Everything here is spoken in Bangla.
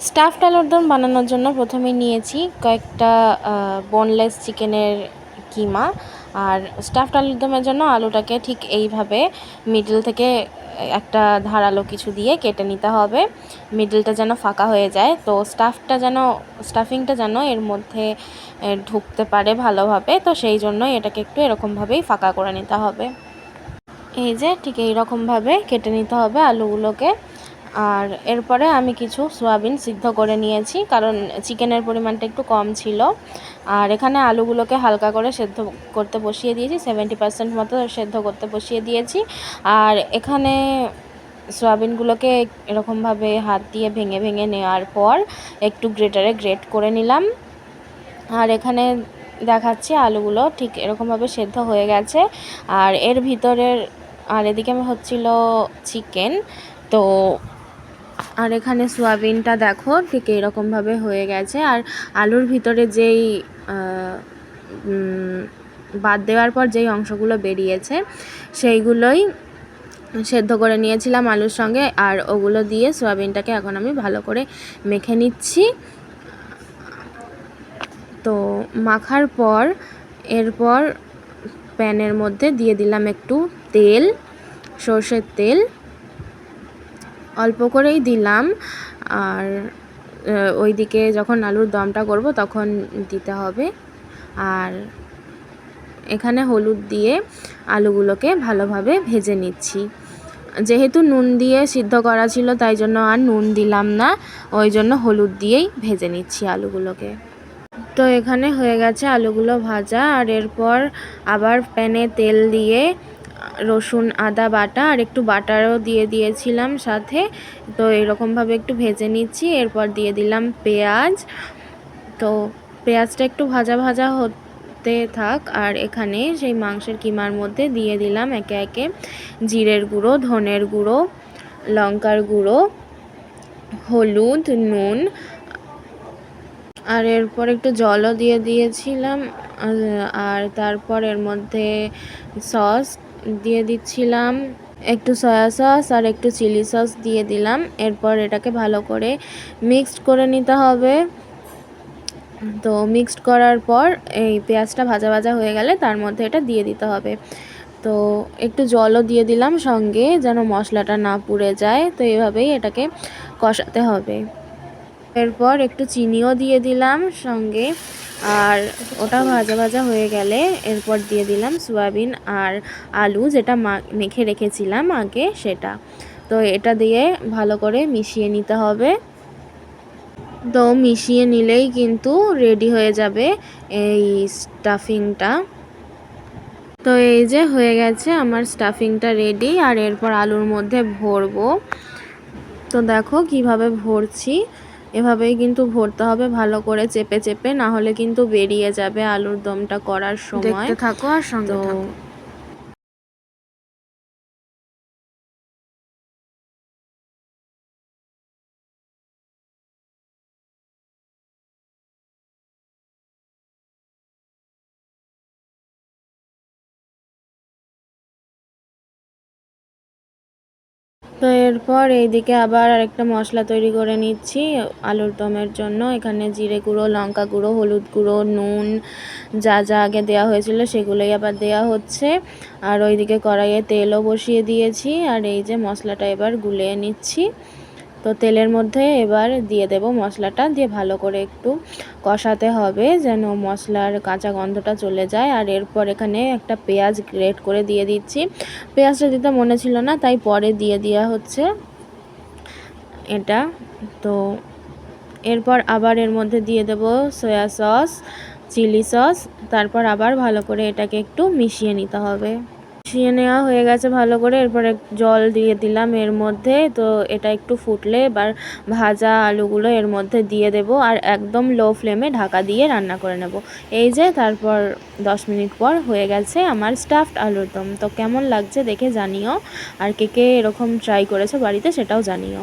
স্টাফড আলুর দম বানানোর জন্য প্রথমে নিয়েছি কয়েকটা বোনলেস চিকেনের কিমা। আর স্টাফড আলুর দমের জন্য আলুটাকে ঠিক এইভাবে মিডল থেকে একটা ধারালো কিছু দিয়ে কেটে নিতে হবে, মিডলটা যেন ফাঁকা হয়ে যায়। তো স্টাফিংটা যেন এর মধ্যে ঢুকতে পারে ভালোভাবে, তো সেই জন্য এটাকে একটু এরকমভাবেই ফাঁকা করে নিতে হবে। এই যে ঠিক এইরকমভাবে কেটে নিতে হবে আলুগুলোকে। আর এরপরে আমি কিছু সয়াবিন সিদ্ধ করে নিয়েছি, কারণ চিকেনের পরিমাণটা একটু কম ছিল। আর এখানে আলুগুলোকে হালকা করে সেদ্ধ করতে বসিয়ে দিয়েছি, 70% মতো সেদ্ধ করতে বসিয়ে দিয়েছি। আর এখানে সয়াবিনগুলোকে এরকমভাবে হাত দিয়ে ভেঙে ভেঙে নেওয়ার পর একটু গ্রেটারে গ্রেট করে নিলাম। আর এখানে দেখাচ্ছি আলুগুলো ঠিক এরকমভাবে সেদ্ধ হয়ে গেছে। আর এর ভিতরের আর এদিকে হচ্ছিল চিকেন। তো আর এখানে সয়াবিনটা দেখো ঠিক এরকমভাবে হয়ে গেছে। আর আলুর ভিতরে যেই বাদ দেওয়ার পর যেই অংশগুলো বেরিয়েছে সেইগুলোই সেদ্ধ করে নিয়েছিলাম আলুর সঙ্গে। আর ওগুলো দিয়ে সয়াবিনটাকে এখন আমি ভালো করে মেখে নিচ্ছি। তো মাখার পর এরপর প্যানের মধ্যে দিয়ে দিলাম একটু তেল, সর্ষের তেল অল্প করেই দিলাম। আর ওইদিকে যখন আলুর দমটা করব তখন দিতে হবে। আর এখানে হলুদ দিয়ে আলুগুলোকে ভালোভাবে ভেজে নিচ্ছি। যেহেতু নুন দিয়ে সিদ্ধ করা ছিল তাই জন্য আর নুন দিলাম না, ওই জন্য হলুদ দিয়েই ভেজে নিচ্ছি আলুগুলোকে। তো এখানে হয়ে গেছে আলুগুলো ভাজা। আর এরপর আবার প্যানে তেল দিয়ে রসুন আদা বাটা আর একটু বাটারও দিয়ে দিয়েছিলাম সাথে। তো এরকমভাবে একটু ভেজে নিচ্ছি। এরপর দিয়ে দিলাম পেঁয়াজ। তো পেঁয়াজটা একটু ভাজা ভাজা হতে থাক। আর এখানে সেই মাংসের কিমার মধ্যে দিয়ে দিলাম একে একে জিরের গুঁড়ো, ধনের গুঁড়ো, লঙ্কার গুঁড়ো, হলুদ, নুন। আর এরপর একটু জলও দিয়ে দিয়েছিলাম। আর তারপর এর মধ্যে সস দিয়ে দিচ্ছিলাম, একটু সয়া সস আর একটু চিলি সস দিয়ে দিলাম। এরপর এটাকে ভালো করে মিক্সড করে নিতে হবে। তো মিক্সড করার পর এই পেঁয়াজটা ভাজা ভাজা হয়ে গেলে তার মধ্যে এটা দিয়ে দিতে হবে। তো একটু জলও দিয়ে দিলাম সঙ্গে, যেন মশলাটা না পুড়ে যায়। তো এভাবেই এটাকে কষাতে হবে। এরপর একটু চিনিও দিয়ে দিলাম সঙ্গে। আর ওটা ভাজা ভাজা হয়ে গেলে এরপর দিয়ে দিলাম সয়াবিন আর আলু যেটা মেখে রেখেছিলাম আগে সেটা। তো এটা দিয়ে ভালো করে মিশিয়ে নিতে হবে। তো মিশিয়ে নিলেই কিন্তু রেডি হয়ে যাবে এই স্টাফিংটা। তো এই যে হয়ে গেছে আমার স্টাফিংটা রেডি। আর এরপর আলুর মধ্যে ভরবো। তো দেখো কিভাবে ভরছি, এভাবেই কিন্তু ভরতে হবে ভালো করে চেপে চেপে, না হলে কিন্তু বেরিয়ে যাবে আলুর দমটা করার সময়। দেখতে থাকো আর সঙ্গে থাকো। তো এরপর এইদিকে আবার আরেকটা মশলা তৈরি করে নিচ্ছি আলুর দমের জন্য। এখানে জিরে গুঁড়ো, লঙ্কা গুঁড়ো, হলুদ গুঁড়ো, নুন যা যা আগে দেওয়া হয়েছিল সেগুলোই আবার দেওয়া হচ্ছে। আর ওইদিকে কড়াইয়ে তেলও বসিয়ে দিয়েছি। আর এই যে মশলাটা এবার গুলিয়ে নিচ্ছি। তো তেলের মধ্যে এবার দিয়ে দেব মশলাটা, দিয়ে ভালো করে একটু কষাতে হবে যেন মশলার কাঁচা গন্ধটা চলে যায়। আর এরপর এখানে একটা পেঁয়াজ গ্রেট করে দিয়ে দিচ্ছি। পেঁয়াজটা দিতে মনে ছিল না তাই পরে দিয়ে দেওয়া হচ্ছে এটা। তো এরপর আবার এর মধ্যে দিয়ে দেব সয়া সস, চিলি সস। তারপর আবার ভালো করে এটাকে একটু মিশিয়ে নিতে হবে। মিশিয়ে নেওয়া হয়ে গেছে ভালো করে। এরপরে জল দিয়ে দিলাম এর মধ্যে। তো এটা একটু ফুটলে এবার ভাজা আলুগুলো এর মধ্যে দিয়ে দেব। আর একদম লো ফ্লেমে ঢাকা দিয়ে রান্না করে নেব। এই যে তারপর 10 মিনিট পর হয়ে গেছে আমার স্টাফড আলুর দম। তো কেমন লাগছে দেখে জানিও। আর কে কে এরকম ট্রাই করেছো বাড়িতে সেটাও জানিও।